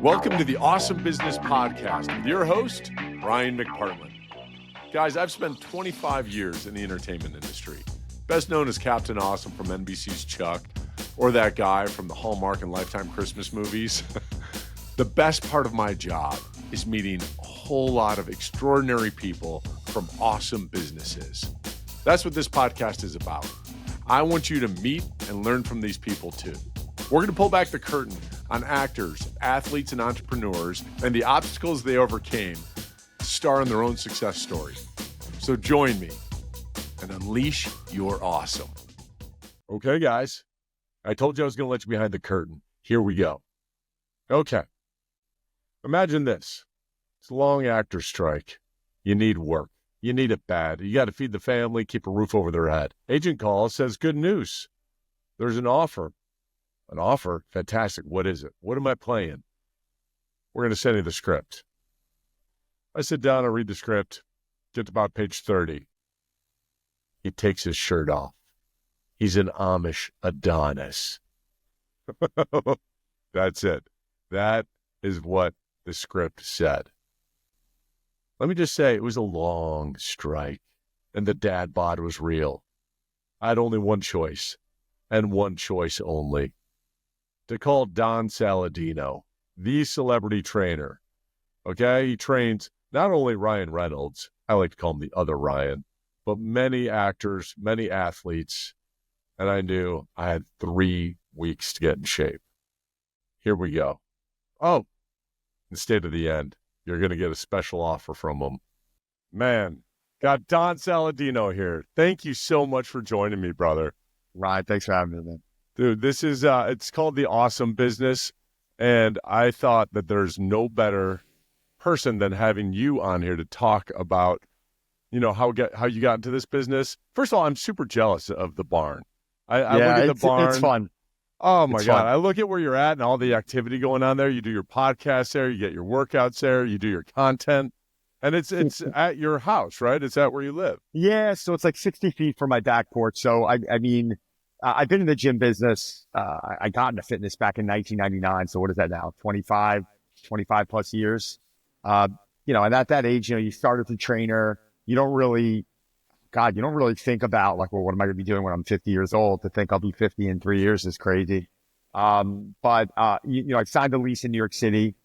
Welcome to the Awesome Business Podcast with your host, Ryan McPartlin. Guys, I've spent 25 years in the entertainment industry, best known as Captain Awesome from NBC's Chuck, or that guy from the Hallmark and Lifetime Christmas movies. The best part of my job is meeting a whole lot of extraordinary people from awesome businesses. That's what this podcast is about. I want you to meet and learn from these people too. We're going to pull back the curtain on actors, athletes, and entrepreneurs and the obstacles they overcame to star in their own success story. So join me and unleash your awesome. Okay, guys. I told you I was going to let you behind the curtain. Here we go. Okay. Imagine this. It's a long actor strike. You need work. You need it bad. You got to feed the family, keep a roof over their head. Agent calls, says, good news. There's an offer. An offer? Fantastic. What is it? What am I playing? We're going to send you the script. I sit down, I read the script, get to about page 30. He takes his shirt off. He's an Amish Adonis. That's it. That is what the script said. Let me just say, it was a long strike, and the dad bod was real. I had only one choice, and one choice only. To call Don Saladino, the celebrity trainer. Okay? He trains not only Ryan Reynolds, I like to call him the other Ryan, but many actors, many athletes, and I knew I had 3 weeks to get in shape. Here we go. Oh, instead of the end, you're going to get a special offer from him. Man, got Don Saladino here. Thank you so much for joining me, brother. Ryan, thanks for having me, man. Dude, this is, it's called The Awesome Business, and I thought that there's no better person than having you on here to talk about, you know, how you got into this business. First of all, I'm super jealous of the barn. I look at the barn. It's fun. Oh, my It's God. fun. I look at where you're at and all the activity going on there. You do your podcast there. You get your workouts there. You do your content. And it's at your house, right? It's at where you live. Yeah, so it's like 60 feet from my back porch. So, I mean, I've been in the gym business. I got into fitness back in 1999. So what is that now? 25 plus years. You know, and at that age, you know, you start as a trainer. You don't really think about like, well, what am I going to be doing when I'm 50 years old? To think I'll be 50 in 3 years is crazy. But you know, I signed a lease in New York City.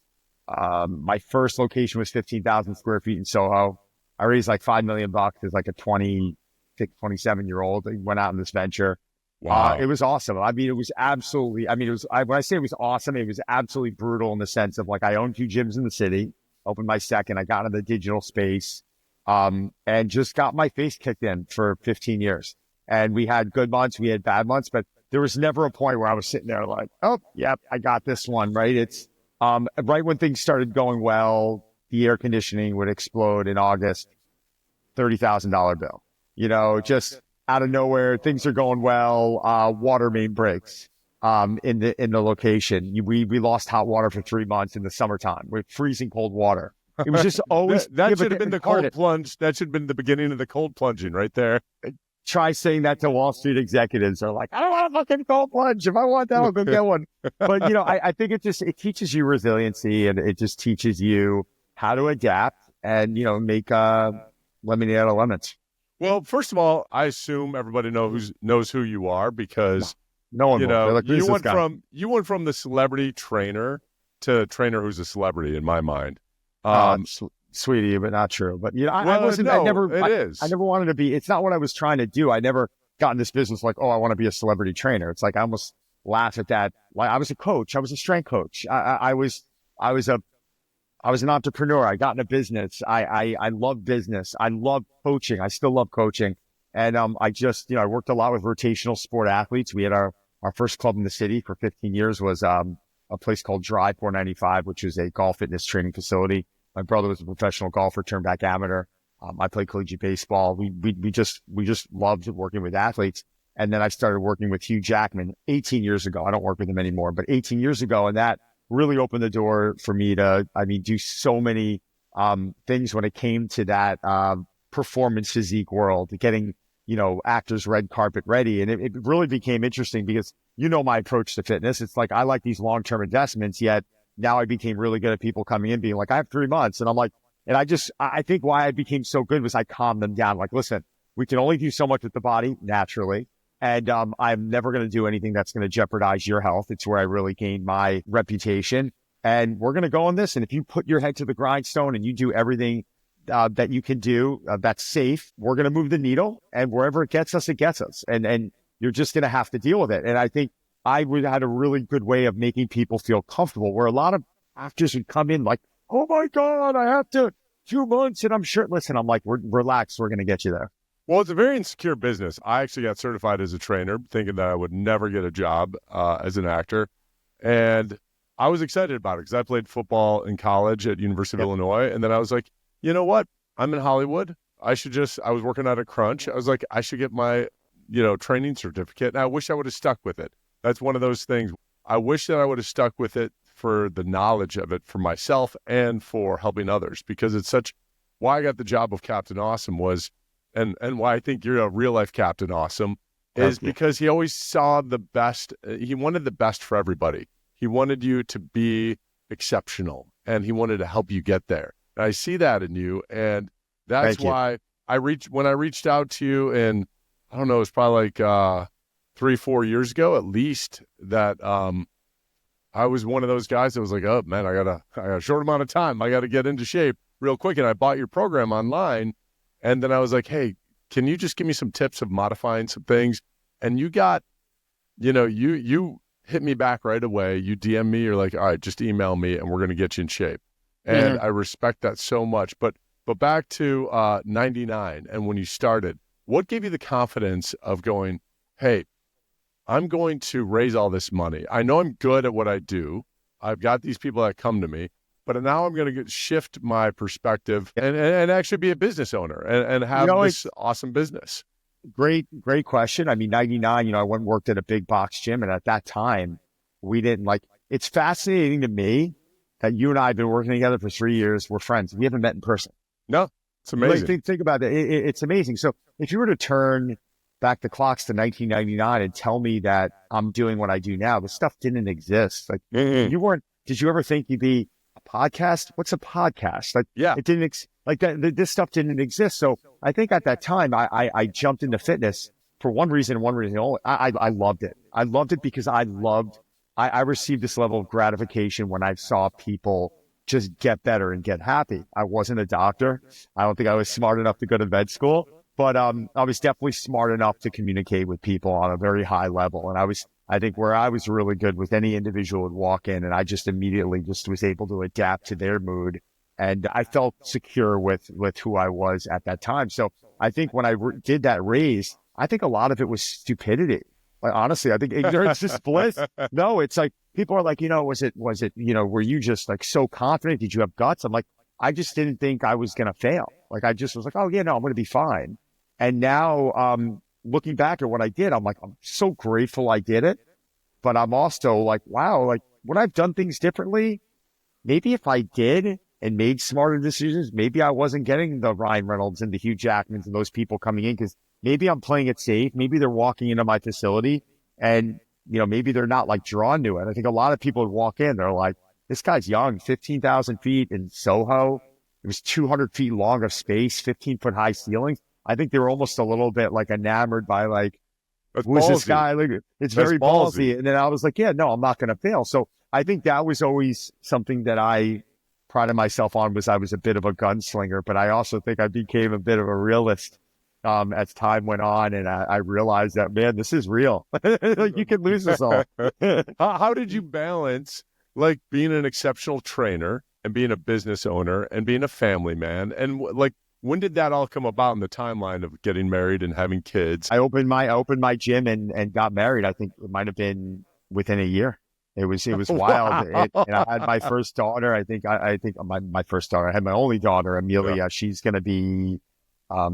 My first location was 15,000 square feet in Soho. I raised like $5 million as like a 26, 27-year-old. I went out in this venture. Wow. It was awesome. I mean, it was absolutely, when I say it was awesome, it was absolutely brutal in the sense of like, I owned 2 gyms in the city, opened my second, I got into the digital space, and just got my face kicked in for 15 years. And we had good months, we had bad months, but there was never a point where I was sitting there like, oh, yep, I got this one, right? It's, right when things started going well, the air conditioning would explode in August, $30,000 bill, you know, just out of nowhere, things are going well. Water main breaks, in the location. We lost hot water for 3 months in the summertime with freezing cold water. It was just always that should have been the cold plunge. That should have been the beginning of the cold plunging right there. Try saying that to Wall Street executives. They're like, I don't want a fucking cold plunge. If I want that, I'll go get one. But you know, I think it teaches you resiliency, and it just teaches you how to adapt and, you know, make lemonade out of lemons. Well, first of all, I assume everybody knows who you are because no one, you know, like, you went from the celebrity trainer to trainer who's a celebrity in my mind. Sweetie, but not true. But you know, I never wanted to be. It's not what I was trying to do. I never got in this business like, oh, I want to be a celebrity trainer. It's like I almost laugh at that. Like I was a coach. I was a strength coach. I was an entrepreneur. I got into business. I love business. I love coaching. I still love coaching. And I just, you know, I worked a lot with rotational sport athletes. We had our first club in the city for 15 years was a place called Drive 495, which is a golf fitness training facility. My brother was a professional golfer, turned back amateur. I played collegiate baseball. We just loved working with athletes. And then I started working with Hugh Jackman 18 years ago. I don't work with him anymore, but 18 years ago. And that really opened the door for me to, do so many things when it came to that performance physique world, getting, actors red carpet ready. And it really became interesting because, my approach to fitness. It's like, I like these long-term investments, yet now I became really good at people coming in being like, I have 3 months. And I'm like, and I think why I became so good was I calmed them down. Like, listen, we can only do so much with the body naturally. And I'm never going to do anything that's going to jeopardize your health. It's where I really gained my reputation. And we're going to go on this. And if you put your head to the grindstone and you do everything that you can do that's safe, we're going to move the needle. And wherever it gets us, it gets us. And you're just going to have to deal with it. And I think I had a really good way of making people feel comfortable, where a lot of actors would come in like, oh my God, I have to 2 months and I'm sure. Listen, I'm like, relax. We're going to get you there. Well, it's a very insecure business. I actually got certified as a trainer, thinking that I would never get a job as an actor. And I was excited about it because I played football in college at University of Illinois. And then I was like, you know what? I'm in Hollywood. I was working at a crunch. I was like, I should get my, training certificate. And I wish I would have stuck with it. That's one of those things. I wish that I would have stuck with it for the knowledge of it for myself and for helping others, because it's why I got the job of Captain Awesome was, and why I think you're a real life Captain Awesome is because he always saw the best. He wanted the best for everybody. He wanted you to be exceptional and he wanted to help you get there. And I see that in you. And that's why when I reached out to you, and I don't know, it's probably like 3-4 years ago at least, that I was one of those guys that was like, oh man, I got a short amount of time. I got to get into shape real quick. And I bought your program online. And then I was like, hey, can you just give me some tips of modifying some things? And you got, you hit me back right away. You DM me. You're like, all right, just email me and we're going to get you in shape. And I respect that so much. But back to 99 and when you started, what gave you the confidence of going, hey, I'm going to raise all this money. I know I'm good at what I do. I've got these people that come to me. But now I'm going to shift my perspective and actually be a business owner and have this awesome business. Great question. I mean, 99, I went and worked at a big box gym. And at that time, we didn't it's fascinating to me that you and I have been working together for 3 years. We're friends. We haven't met in person. No, it's amazing. Think about it. It's amazing. So if you were to turn back the clocks to 1999 and tell me that I'm doing what I do now, the stuff didn't exist. Did you ever think you'd be a podcast? What's a podcast? It didn't this stuff didn't exist. So I think at that time I jumped into fitness for one reason only. I loved it. I loved it because I received this level of gratification when I saw people just get better and get happy. I wasn't a doctor. I don't think I was smart enough to go to med school, but I was definitely smart enough to communicate with people on a very high level. And I think where I was really good with any individual would walk in and I just immediately just was able to adapt to their mood. And I felt secure with who I was at that time. So I think when I did that raise, I think a lot of it was stupidity. Like, honestly, I think ignorance is bliss. No, it's like, people are like, was it, were you just like so confident? Did you have guts? I'm like, I just didn't think I was going to fail. Like, I just was like, oh yeah, no, I'm going to be fine. And now, looking back at what I did, I'm like, I'm so grateful I did it. But I'm also like, wow, like, would I've done things differently? Maybe if I did and made smarter decisions, maybe I wasn't getting the Ryan Reynolds and the Hugh Jackmans and those people coming in, because maybe I'm playing it safe. Maybe they're walking into my facility and, maybe they're not like drawn to it. I think a lot of people would walk in, they're like, this guy's young, 15,000 feet in Soho. It was 200 feet long of space, 15-foot high ceilings. I think they were almost a little bit like enamored by like, who's this guy? Like, it's very ballsy. And then I was like, yeah, no, I'm not going to fail. So I think that was always something that I prided myself on, was I was a bit of a gunslinger, but I also think I became a bit of a realist as time went on. And I realized that, man, this is real. Like, you can lose this all. How did you balance like being an exceptional trainer and being a business owner and being a family man? And like, when did that all come about in the timeline of getting married and having kids? I opened my gym and got married. I think it might have been within a year. It was wild. And I had my first daughter. I think my first daughter. I had my only daughter, Amelia. Yeah. She's going to be,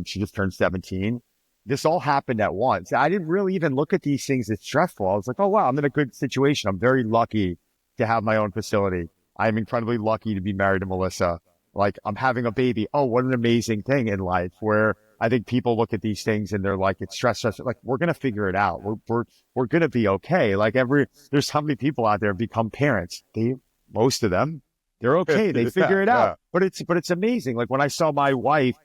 she just turned 17. This all happened at once. I didn't really even look at these things as stressful. I was like, oh wow, I'm in a good situation. I'm very lucky to have my own facility. I'm incredibly lucky to be married to Melissa. Like, I'm having a baby. Oh, what an amazing thing in life, where I think people look at these things and they're like, it's stress. Like, we're going to figure it out. We're going to be okay. Like, there's how many people out there become parents. They most of them, they're okay. They figure it out. But it's amazing. Like when I saw my wife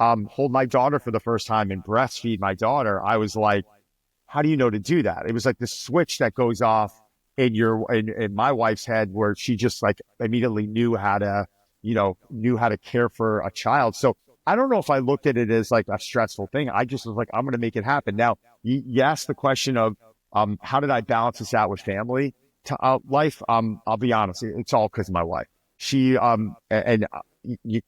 hold my daughter for the first time and breastfeed my daughter, I was like, how do you know to do that? It was like the switch that goes off in my wife's head where she just like immediately knew how to care for a child. So I don't know if I looked at it as like a stressful thing. I just was like, I'm going to make it happen. Now, you asked the question of how did I balance this out with family life? I'll be honest, it's all because of my wife. She you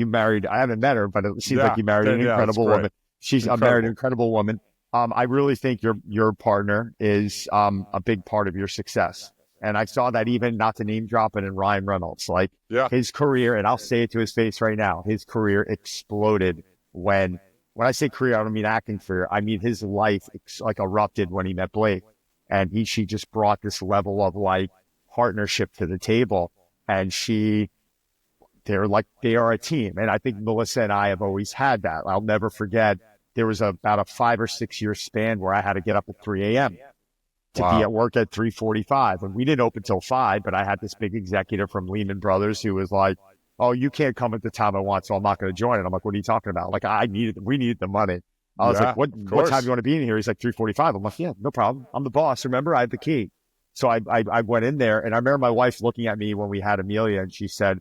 married. I haven't met her, but it seems like you married an incredible woman. She's married an incredible woman. I really think your partner is a big part of your success. And I saw that even, not to name drop it, in Ryan Reynolds, like his career, and I'll say it to his face right now, his career exploded when I say career, I don't mean acting career. I mean his life like erupted when he met Blake, and she just brought this level of like partnership to the table, and they are a team. And I think Melissa and I have always had that. I'll never forget, there was about a 5 or 6 year span where I had to get up at 3 a.m. to be at work at 3:45. And we didn't open till 5, but I had this big executive from Lehman Brothers who was like, oh, you can't come at the time I want, so I'm not going to join it. I'm like, what are you talking about? Like, we needed the money. I was like, what time do you want to be in here? He's like, 3:45. I'm like, yeah, no problem. I'm the boss. Remember, I have the key. So I went in there, and I remember my wife looking at me when we had Amelia, and she said,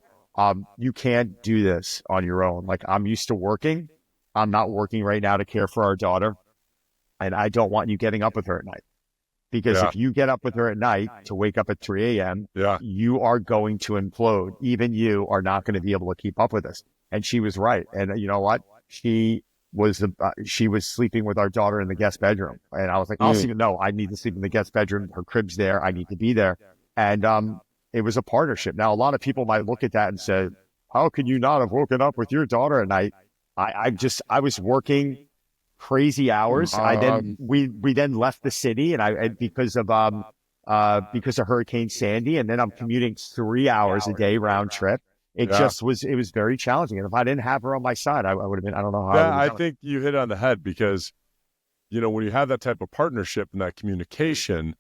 you can't do this on your own. Like, I'm used to working. I'm not working right now to care for our daughter, and I don't want you getting up with her at night. Because if you get up with her at night to wake up at 3 a.m., you are going to implode. Even you are not going to be able to keep up with us. And she was right. And you know what? She was sleeping with our daughter in the guest bedroom. And I was like, no, I need to sleep in the guest bedroom. Her crib's there. I need to be there. And it was a partnership. Now, a lot of people might look at that and say, how can you not have woken up with your daughter at night? I was working crazy hours. We then left the city, and because of Hurricane Sandy, and then I'm commuting 3 hours a day round trip. It was very challenging. And if I didn't have her on my side, I would have been, I don't know how. Yeah, I think you hit on the head, because, when you have that type of partnership and that communication,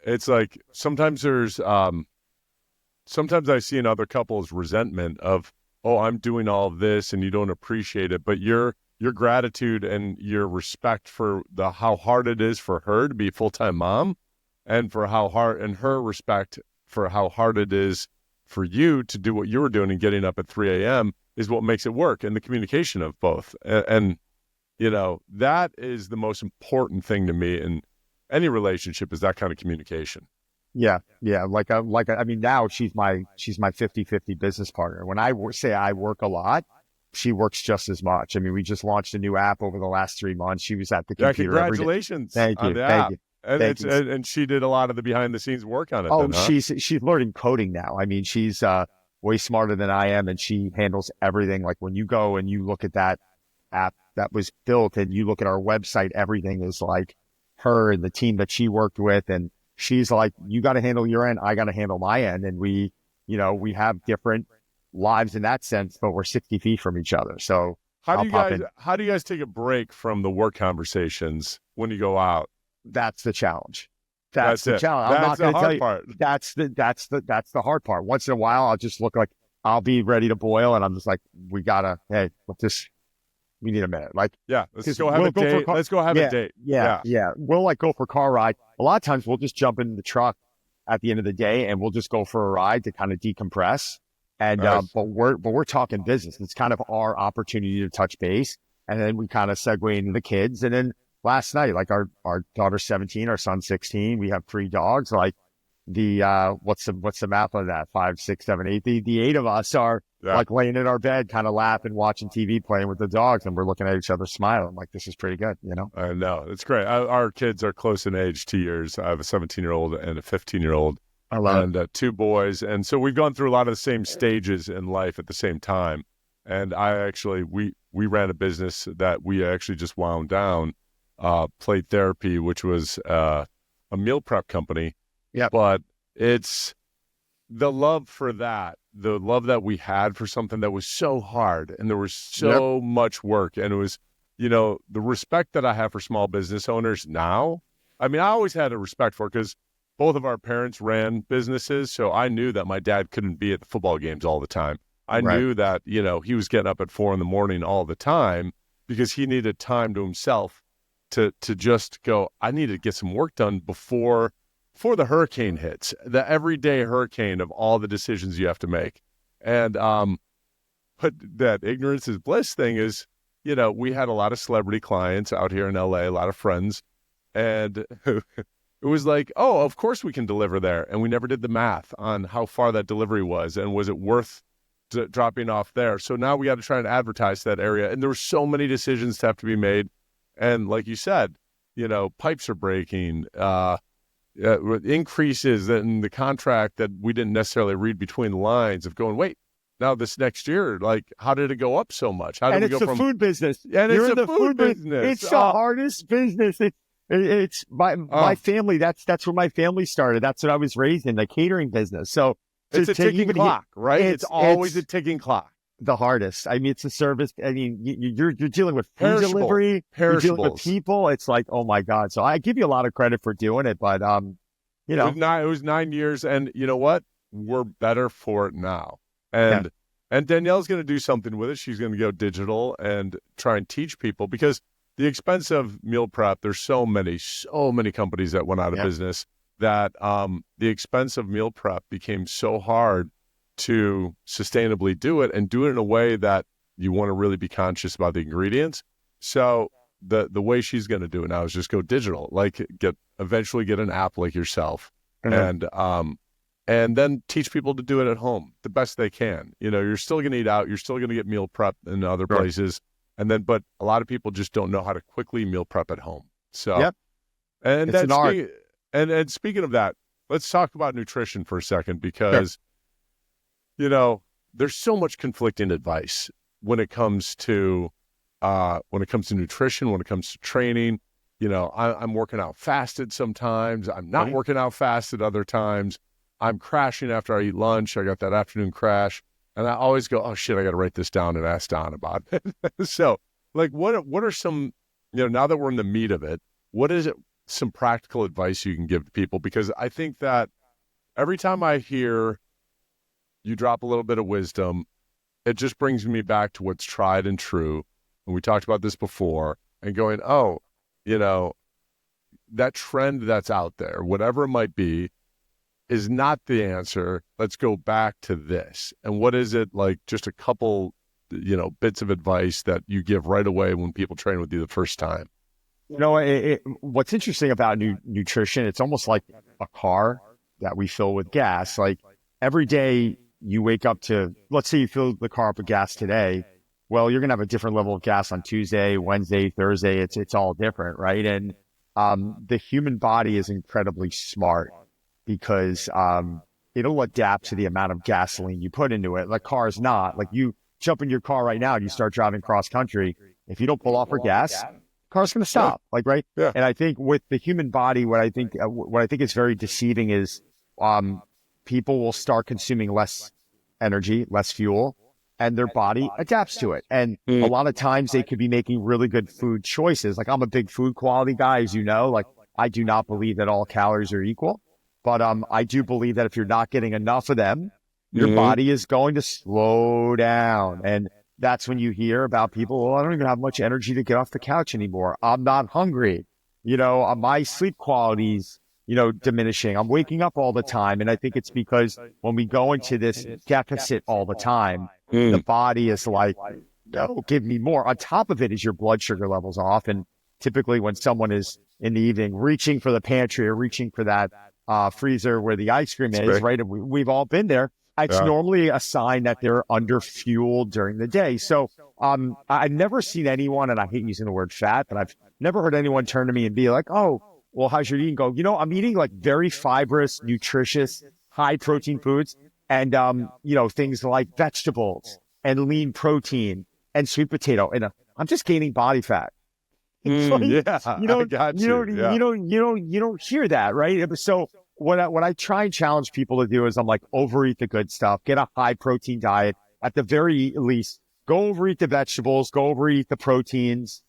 it's like sometimes I see in other couples resentment of, oh, I'm doing all of this and you don't appreciate it, but your gratitude and your respect for how hard it is for her to be a full-time mom, and for her respect for how hard it is for you to do what you were doing and getting up at 3 a.m. is what makes it work, and the communication of both. And that is the most important thing to me in any relationship, is that kind of communication. Yeah. I mean, now she's my 50-50 business partner. When I say I work a lot, she works just as much. I mean, we just launched a new app over the last 3 months. She was at the computer. Congratulations! Thank you. And she did a lot of the behind the scenes work on it. Oh, she's learning coding now. I mean, she's way smarter than I am, and she handles everything. Like when you go and you look at that app that was built, and you look at our website, everything is like her and the team that she worked with, and she's like, you got to handle your end, I got to handle my end, and we have different lives in that sense, but we're 60 feet from each other. So how do you guys take a break from the work conversations when you go out? That's the challenge. That's the challenge. I'm not going to tell you. Part. That's the hard part. Once in a while, I'll just look like I'll be ready to boil, and I'm just like, we need a minute. Like, let's go have a date. Let's go have a date. Yeah. We'll like go for a car ride. A lot of times we'll just jump in the truck at the end of the day, and we'll just go for a ride to kind of decompress. And, nice. But we're talking business. It's kind of our opportunity to touch base. And then we kind of segue into the kids. And then last night, like our daughter's 17, our son's 16. We have 3 dogs. Like what's the math on that? 5, 6, 7, 8. The 8 of us are like laying in our bed, kind of laughing, watching TV, playing with the dogs. And we're looking at each other smiling. Like, this is pretty good, I know. It's great. Our kids are close in age, 2 years. I have a 17-year-old and a 15-year-old. I love it. 2 boys. And so we've gone through a lot of the same stages in life at the same time. And we ran a business that we actually just wound down, Plate Therapy, which was a meal prep company. Yeah. But it's the love for that, the love that we had for something that was so hard, and there was so much work. And it was, the respect that I have for small business owners now. I mean, I always had a respect for it, because both of our parents ran businesses, so I knew that my dad couldn't be at the football games all the time. I knew that, he was getting up at 4 a.m. all the time because he needed time to himself to just go, I need to get some work done before the hurricane hits, the everyday hurricane of all the decisions you have to make. And but that ignorance is bliss thing is, we had a lot of celebrity clients out here in LA, a lot of friends, and it was like, oh, of course we can deliver there. And we never did the math on how far that delivery was and was it worth dropping off there. So now we got to try and advertise that area. And there were so many decisions to have to be made. And like you said, pipes are breaking, increases in the contract that we didn't necessarily read between the lines of going, wait, now this next year, like, how did it go up so much? How did we go from food business? And You're it's in the food business. It's the hardest business. It's my family. That's where my family started. That's what I was raised in, the catering business. So it's a ticking clock, right? It's always a ticking clock. The hardest. I mean, it's a service. I mean, you're dealing with food delivery. You're dealing with people. It's like, oh my God. So I give you a lot of credit for doing it, but it was 9 years, and you know what? We're better for it now. And Danielle's going to do something with it. She's going to go digital and try and teach people, because the expense of meal prep, there's so many companies that went out of business that the expense of meal prep became so hard to sustainably do it and do it in a way that you want to really be conscious about the ingredients. So the way she's going to do it now is just go digital, like eventually get an app like yourself, and then teach people to do it at home the best they can. You're still going to eat out. You're still going to get meal prep in other places. But a lot of people just don't know how to quickly meal prep at home. So, and it's an art. And speaking of that, let's talk about nutrition for a second, because there's so much conflicting advice when it comes to nutrition, when it comes to training. I'm working out fasted sometimes. I'm not working out fasted other times. I'm crashing after I eat lunch. I got that afternoon crash. And I always go, oh shit, I got to write this down and ask Don about it. So like, what are some, now that we're in the meat of it, what is it, some practical advice you can give to people? Because I think that every time I hear you drop a little bit of wisdom, it just brings me back to what's tried and true. And we talked about this before, and going, oh, that trend that's out there, whatever it might be, is not the answer. Let's go back to this. And what is it, like just a couple, bits of advice that you give right away when people train with you the first time? What's interesting about nutrition, it's almost like a car that we fill with gas. Like every day you wake up to, let's say you fill the car up with gas today. Well, you're going to have a different level of gas on Tuesday, Wednesday, Thursday. It's all different, right? And the human body is incredibly smart, because it'll adapt to the amount of gasoline you put into it. Like cars not. Like you jump in your car right now and you start driving cross country. If you don't pull off for gas, car's going to stop. Like, right? Yeah. And I think with the human body, what I think is very deceiving is people will start consuming less energy, less fuel, and their body adapts to it. And a lot of times they could be making really good food choices. Like I'm a big food quality guy, as you know. Like I do not believe that all calories are equal. But I do believe that if you're not getting enough of them, your body is going to slow down. And that's when you hear about people, well, I don't even have much energy to get off the couch anymore. I'm not hungry. My sleep quality's, diminishing. I'm waking up all the time. And I think it's because when we go into this deficit all the time, the body is like, no, give me more. On top of it is your blood sugar levels off. And typically when someone is in the evening reaching for the pantry or reaching for that freezer where the ice cream is, right? And we've all been there. It's normally a sign that they're under fueled during the day. So I've never seen anyone, and I hate using the word fat, but I've never heard anyone turn to me and be like, oh, well, how's your eating go? I'm eating like very fibrous, nutritious, high protein foods, and things like vegetables and lean protein and sweet potato, and I'm just gaining body fat. You don't hear that, right? So what I try and challenge people to do is I'm like, overeat the good stuff, get a high protein diet. At the very least, go overeat the vegetables, go overeat the proteins,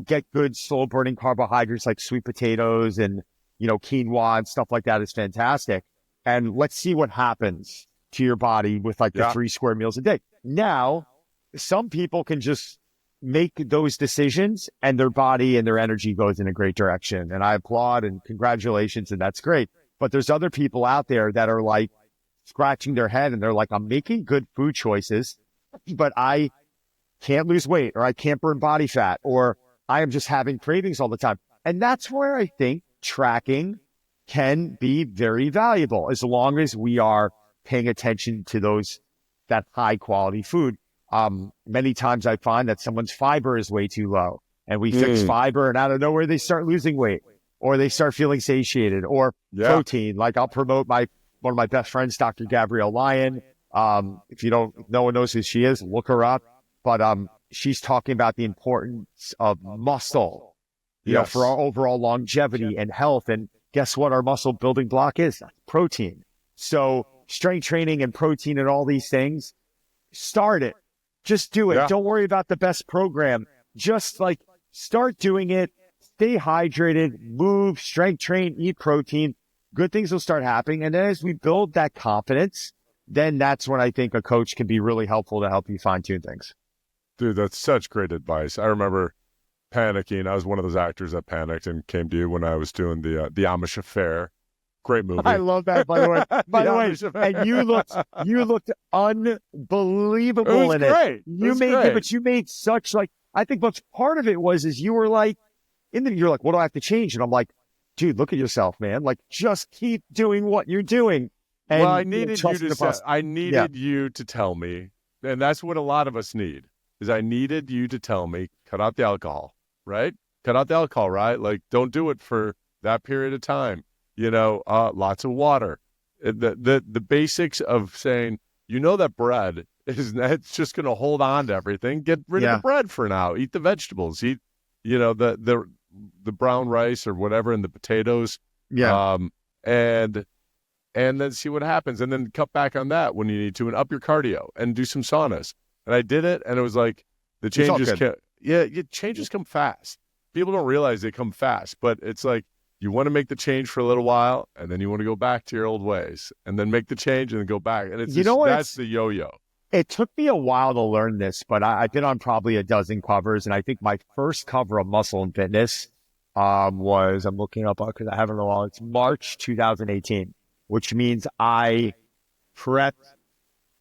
get good slow burning carbohydrates like sweet potatoes and, quinoa and stuff like that is fantastic. And let's see what happens to your body with like the 3 square meals a day. Now, some people can just make those decisions and their body and their energy goes in a great direction. And I applaud and congratulations, and that's great. But there's other people out there that are like scratching their head and they're like, I'm making good food choices, but I can't lose weight, or I can't burn body fat, or I am just having cravings all the time. And that's where I think tracking can be very valuable, as long as we are paying attention to that high quality food. Many times I find that someone's fiber is way too low, and we fix fiber, and out of nowhere they start losing weight, or they start feeling satiated, or protein. Like I'll promote one of my best friends, Dr. Gabrielle Lyon. If no one knows who she is, look her up. But she's talking about the importance of muscle, for our overall longevity and health. And guess what? Our muscle building block is protein. So strength training and protein and all these things, start it. Just do it. Yeah. Don't worry about the best program. Just start doing it. Stay hydrated, move, strength train, eat protein. Good things will start happening. And then as we build that confidence, then that's when I think a coach can be really helpful to help you fine tune things. Dude, that's such great advice. I remember panicking. I was one of those actors that panicked and came to you when I was doing the Amish Affair. Great movie. I love that, by the way. By the way, and you looked unbelievable in it. But you made such I think what's part of it was you were like, you're like, what do I have to change? And I'm like, dude, look at yourself, man. Like, just keep doing what you're doing. And, I needed you to tell me, and that's what a lot of us need. Is I needed you to tell me, cut out the alcohol, right? Cut out the alcohol, right? Like, don't do it for that period of time. Lots of water. The basics of saying, that bread it's just going to hold on to everything. Get rid of the bread for now. Eat the vegetables. Eat, the brown rice or whatever, and the potatoes. Yeah. And then see what happens, and then cut back on that when you need to, and up your cardio and do some saunas. And I did it, and it was like the changes. Changes come fast. People don't realize they come fast, but it's like you want to make the change for a little while, and then you want to go back to your old ways, and then make the change and then go back. And it's that's the yo-yo. It took me a while to learn this, but I've been on probably a dozen covers, and I think my first cover of Muscle and Fitness was, I'm looking up because I haven't in a while. It's March 2018, which means I prepped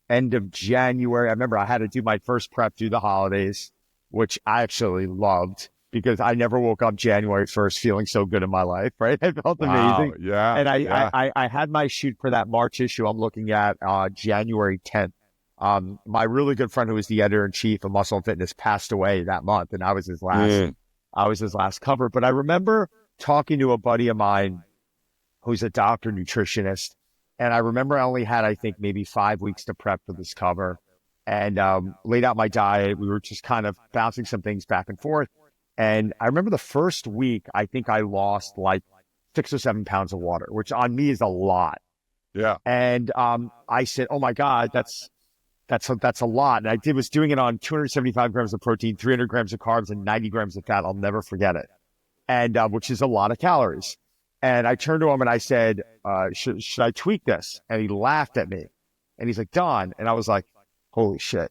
end of January. I remember I had to do my first prep through the holidays, which I actually loved because I never woke up January 1st feeling so good in my life, right? It felt amazing. Yeah. And I had my shoot for that March issue. I'm looking at January 10th. My really good friend who was the editor-in-chief of Muscle and Fitness passed away that month, and I was his last cover. But I remember talking to a buddy of mine who's a doctor nutritionist, and I remember I only had, I think, maybe 5 weeks to prep for this cover, and laid out my diet. We were just kind of bouncing some things back and forth. And I remember the first week, I think I lost like 6 or 7 pounds of water, which on me is a lot. Yeah. And I said, oh my God, that's a lot. And I was doing it on 275 grams of protein, 300 grams of carbs, and 90 grams of fat. I'll never forget it. And which is a lot of calories. And I turned to him and I said, should I tweak this? And he laughed at me. And he's like, Don. And I was like, holy shit.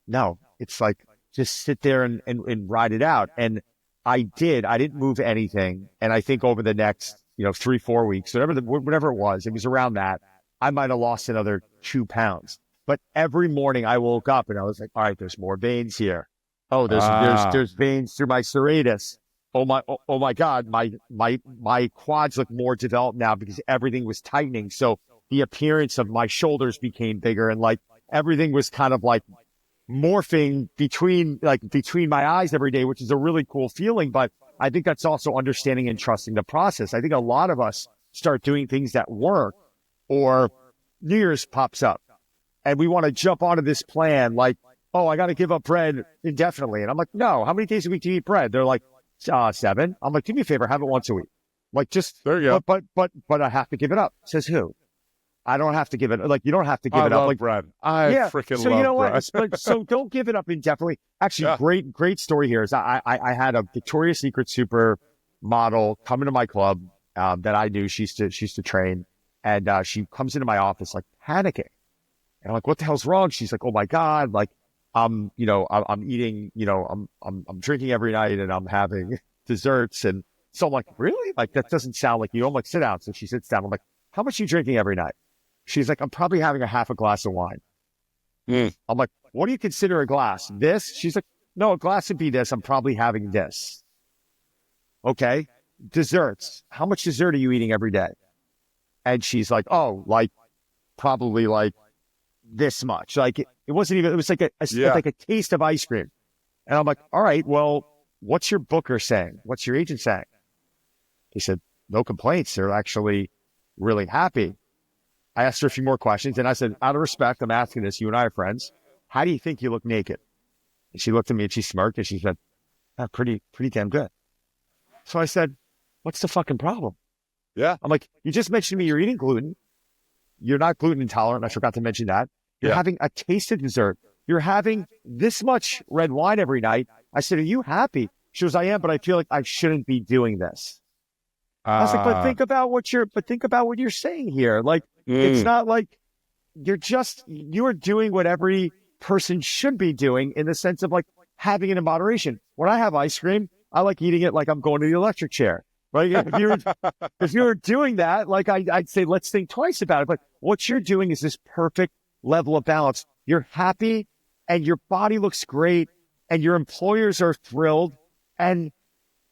No, it's like, just sit there and ride it out. And I did. I didn't move anything. And I think over the next, 3-4 weeks, whatever it was around that, I might have lost another 2 pounds. But every morning I woke up and I was like, all right, there's more veins here. Oh, there's veins through my serratus. Oh my God, my quads look more developed now because everything was tightening. So the appearance of my shoulders became bigger, and like everything was kind of like morphing between my eyes every day, which is a really cool feeling. But I think that's also understanding and trusting the process. I think a lot of us start doing things that work, or New Year's pops up and we want to jump onto this plan like, oh, I got to give up bread indefinitely. And I'm like, no, how many days a week do you eat bread? They're like, 7. I'm like, do me a favor, have it once a week. Like, just, there you go. But I have to give it up. Says who? I don't have to give it. Like, you don't have to give it up. Like bread. I freaking love bread. So you know what? So don't give it up indefinitely. Actually, great story here is I had a Victoria's Secret super model come into my club. that I knew. She used to train, and she comes into my office like panicking. And I'm like, what the hell's wrong? She's like, oh my God, like I'm eating, I'm drinking every night and I'm having desserts. And so I'm like, really? Like, that doesn't sound like you. I'm like, sit down. So she sits down. I'm like, how much are you drinking every night? She's like, I'm probably having a half a glass of wine. I'm like, what do you consider a glass? This? She's like, no, a glass would be this. I'm probably having this. Okay. Desserts. How much dessert are you eating every day? And she's like, oh, like probably like this much. Like it wasn't even, it was like like a taste of ice cream. And I'm like, all right, well, what's your booker saying? What's your agent saying? He said, no complaints. They're actually really happy. I asked her a few more questions and I said, out of respect, I'm asking this. You and I are friends. How do you think you look naked? And she looked at me and she smirked and she said, pretty damn good. So I said, what's the fucking problem? Yeah. I'm like, you just mentioned to me you're eating gluten. You're not gluten intolerant. I forgot to mention that. You're having a taste of dessert. You're having this much red wine every night. I said, are you happy? She goes, I am, but I feel like I shouldn't be doing this. I was like, but think about what you're saying here. Like, it's not like you're doing what every person should be doing in the sense of like having it in moderation. When I have ice cream, I like eating it like I'm going to the electric chair. Right? If you're doing that, like I'd say, let's think twice about it. But what you're doing is this perfect level of balance. You're happy and your body looks great and your employers are thrilled and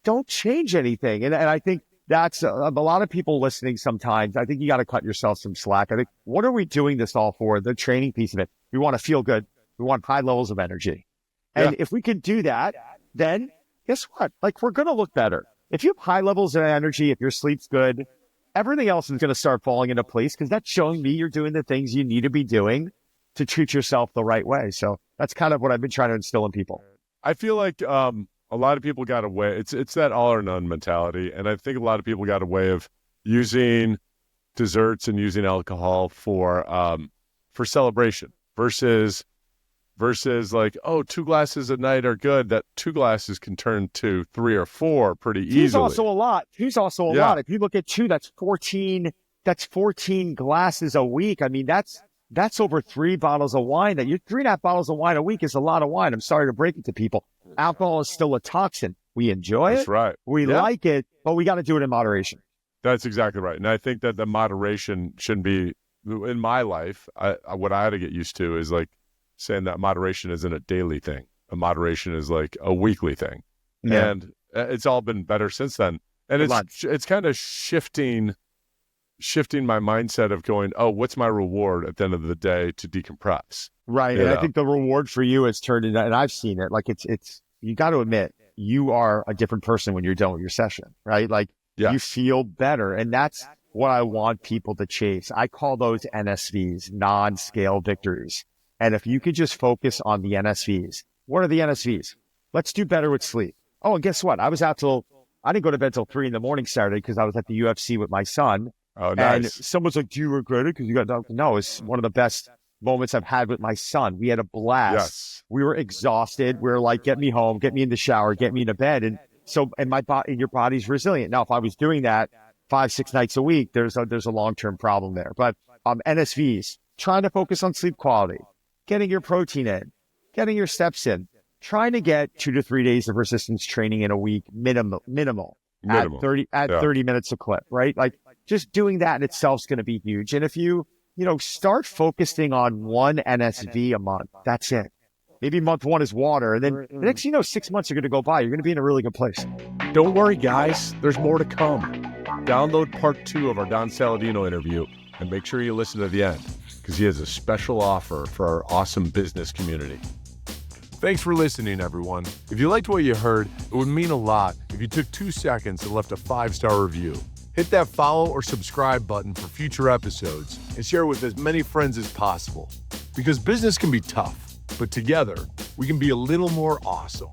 don't change anything. And I think that's a lot of people listening sometimes. I think you got to cut yourself some slack. I think, what are we doing this all for? The training piece of it. We want to feel good. We want high levels of energy. And if we can do that, then guess what? Like, we're going to look better. If you have high levels of energy, if your sleep's good, everything else is going to start falling into place because that's showing me you're doing the things you need to be doing to treat yourself the right way. So that's kind of what I've been trying to instill in people. I feel like a lot of people got a way. It's that all or none mentality. And I think a lot of people got a way of using desserts and using alcohol for celebration versus like, oh, 2 glasses a night are good. That 2 glasses can turn to 3 or 4 pretty easily. Two's also a lot. If you look at 2, that's 14 glasses a week. I mean, that's over 3 bottles of wine. 3.5 bottles of wine a week is a lot of wine. I'm sorry to break it to people. Alcohol is still a toxin. We enjoy it. That's right. We like it, but we got to do it in moderation. That's exactly right. And I think that the moderation shouldn't be, in my life, what I had to get used to is like saying that moderation isn't a daily thing. A moderation is like a weekly thing. Yeah. And it's all been better since then. And it's kind of shifting my mindset of going, oh, what's my reward at the end of the day to decompress? Right. And I think the reward for you has turned into, and I've seen it, like it's you got to admit, you are a different person when you're done with your session, right? Like you feel better. And that's what I want people to chase. I call those NSVs, non-scale victories. And if you could just focus on the NSVs, what are the NSVs? Let's do better with sleep. Oh, and guess what? I didn't go to bed till 3 a.m. Saturday because I was at the UFC with my son. Oh, nice. And someone's like, do you regret it? Because you got, no, it's one of the best moments I've had with my son. We had a blast. Yes. We were exhausted. We were like, get me home, get me in the shower, get me into bed. And your body's resilient. Now, if I was doing that 5-6 nights a week, there's a long-term problem there. But NSVs, trying to focus on sleep quality, getting your protein in, getting your steps in, trying to get 2 to 3 days of resistance training in a week, minimal. At 30 minutes a clip, right? Like just doing that in itself is going to be huge. And if you start focusing on one NSV a month, that's it. Maybe month 1 is water. And then the next, 6 months are going to go by. You're going to be in a really good place. Don't worry, guys. There's more to come. Download part 2 of our Don Saladino interview and make sure you listen to the end because he has a special offer for our awesome business community. Thanks for listening, everyone. If you liked what you heard, it would mean a lot if you took 2 seconds and left a 5-star review. Hit that follow or subscribe button for future episodes and share it with as many friends as possible. Because business can be tough, but together we can be a little more awesome.